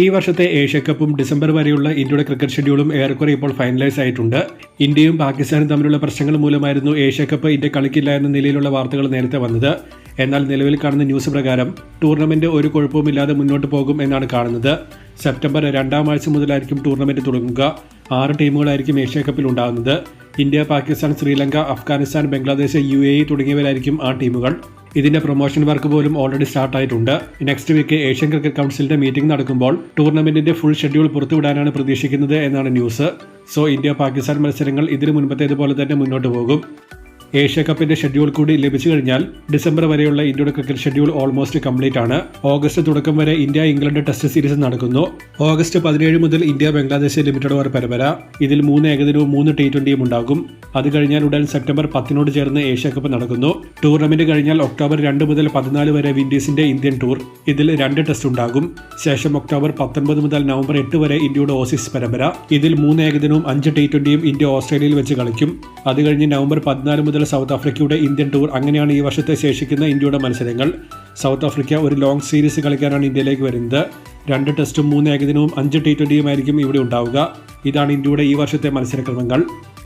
ഈ വർഷത്തെ ഏഷ്യ കപ്പും ഡിസംബർ വരെയുള്ള ഇന്ത്യയുടെ ക്രിക്കറ്റ് ഷെഡ്യൂളും ഏറെക്കുറെ ഇപ്പോൾ ഫൈനലൈസ് ആയിട്ടുണ്ട്. ഇന്ത്യയും പാകിസ്ഥാനും തമ്മിലുള്ള പ്രശ്നങ്ങൾ മൂലമായിരുന്നു ഏഷ്യ കപ്പ് ഇന്ത്യ കളിക്കില്ല എന്ന നിലയിലുള്ള വാർത്തകൾ നേരത്തെ വന്നത്. എന്നാൽ നിലവിൽ കാണുന്ന ന്യൂസ് പ്രകാരം ടൂർണമെന്റ് ഒരു കുഴപ്പവുമില്ലാതെ മുന്നോട്ട് പോകും എന്നാണ് കാണുന്നത്. സെപ്റ്റംബർ 2ാം ആഴ്ച മുതലായിരിക്കും ടൂർണമെന്റ് തുടങ്ങുക. 6 ടീമുകളായിരിക്കും ഏഷ്യ കപ്പിൽ ഉണ്ടാകുന്നത്. ഇന്ത്യ, പാകിസ്ഥാൻ, ശ്രീലങ്ക, അഫ്ഗാനിസ്ഥാൻ, ബംഗ്ലാദേശ്, UAE തുടങ്ങിയവരായിരിക്കും ആ ടീമുകൾ. ഇതിന്റെ പ്രൊമോഷൻ വർക്ക് പോലും ഓൾറെഡി സ്റ്റാർട്ട് ആയിട്ടുണ്ട്. നെക്സ്റ്റ് വീക്ക് ഏഷ്യൻ ക്രിക്കറ്റ് കൗൺസിലിന്റെ മീറ്റിംഗ് നടക്കുമ്പോൾ ടൂർണമെന്റിന്റെ ഫുൾ ഷെഡ്യൂൾ പുറത്തുവിടാനാണ് പ്രതീക്ഷിക്കുന്നത് എന്നാണ് ന്യൂസ്. സോ ഇന്ത്യ പാകിസ്ഥാൻ മത്സരങ്ങൾ ഇതിനു മുൻപത്തേതുപോലെ തന്നെ മുന്നോട്ട് പോകും. ഏഷ്യ കപ്പിന്റെ ഷെഡ്യൂൾ കൂടി ലഭിച്ചു കഴിഞ്ഞാൽ ഡിസംബർ വരെയുള്ള ഇന്ത്യയുടെ ക്രിക്കറ്റ് ഷെഡ്യൂൾ ഓൾമോസ്റ്റ് കംപ്ലീറ്റ് ആണ്. ഓഗസ്റ്റ് തുടക്കം വരെ ഇന്ത്യ ഇംഗ്ലണ്ട് ടെസ്റ്റ് സീരീസ് നടക്കുന്നു. ഓഗസ്റ്റ് 17 മുതൽ ഇന്ത്യ ബംഗ്ലാദേശ് ലിമിറ്റഡ് ഓവർ പരമ്പര. ഇതിൽ 3 ഏകദിനവും 3 T20യും ഉണ്ടാകും. അത് കഴിഞ്ഞാൽ ഉടൻ സെപ്റ്റംബർ 10 ചേർന്ന് ഏഷ്യ കപ്പ് നടക്കുന്നു. ടൂർണമെന്റ് കഴിഞ്ഞാൽ ഒക്ടോബർ 2 മുതൽ 14 വരെ വിൻഡീസിന്റെ ഇന്ത്യൻ ടൂർ. ഇതിൽ 2 ടെസ്റ്റ് ഉണ്ടാകും. ശേഷം ഒക്ടോബർ 19 മുതൽ നവംബർ 8 വരെ ഇന്ത്യയുടെ ഓസീസ് പരമ്പര. ഇതിൽ 3 ഏകദിനവും 5 T20യും ഇന്ത്യ ഓസ്ട്രേലിയയിൽ വെച്ച് കളിക്കും. അത് കഴിഞ്ഞ് നവംബർ 14 മുതൽ സൗത്ത് ആഫ്രിക്കയുടെ ഇന്ത്യൻ ടൂർ. അങ്ങനെയാണ് ഈ വർഷത്തെ ശേഷിക്കുന്ന ഇന്ത്യയുടെ മത്സരങ്ങൾ. സൗത്ത് ആഫ്രിക്ക ഒരു ലോങ് സീരീസ് കളിക്കാനാണ് ഇന്ത്യയിലേക്ക് വരുന്നത്. 2 ടെസ്റ്റും 3 ഏകദിനവും 5 T20യും ആയിരിക്കും ഇവിടെ ഉണ്ടാവുക. ഇതാണ് ഇന്ത്യയുടെ ഈ വർഷത്തെ മത്സരക്രമങ്ങൾ.